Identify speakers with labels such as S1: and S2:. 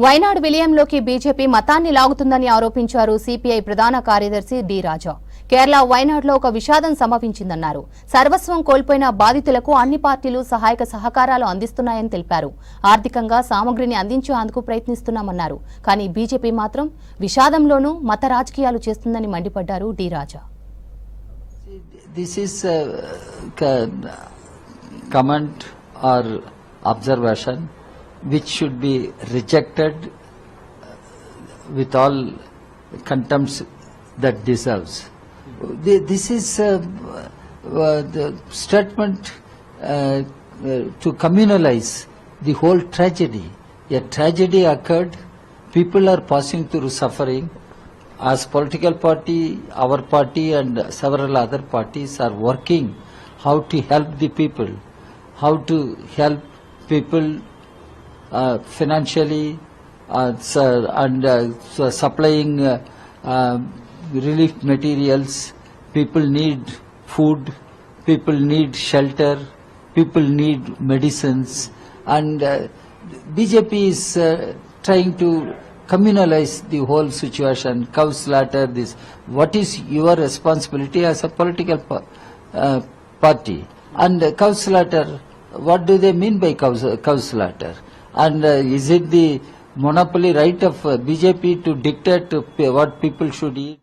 S1: Wayanad విలయంలోకి BJP మతాన్ని లాగుతుందని ఆరోపించారు CPI ప్రధాన కార్యదర్శి డి రాజా. కేరళ వైనాడ్లో ఒక విషాదం సంభవించిందన్నారు. సర్వస్వం కోల్పోయిన బాధితులకు అన్ని పార్టీలు సహాయక సహకారాలు అందిస్తున్నాయని తెలిపారు. ఆర్థికంగా సామగ్రిని అందించేందుకు ప్రయత్నిస్తున్నామన్నారు. కానీ బీజేపీ మాత్రం విషాదంలోనూ మత రాజకీయాలు చేస్తుందని మండిపడ్డారు D Raja.
S2: This is a comment or observation which should be rejected with all contempts that deserves. This is the statement to communalize the whole tragedy. A tragedy occurred, people are passing through suffering. As political party, our party and several other parties are working how to help the people, how to help people financially and supplying relief materials. People need food, people need shelter, people need medicines, and BJP is trying to communalize the whole situation. Cow slaughter, this. What is your responsibility as a political party? And cow slaughter, what do they mean by cow slaughter? And is it the monopoly right of BJP to dictate what people should eat?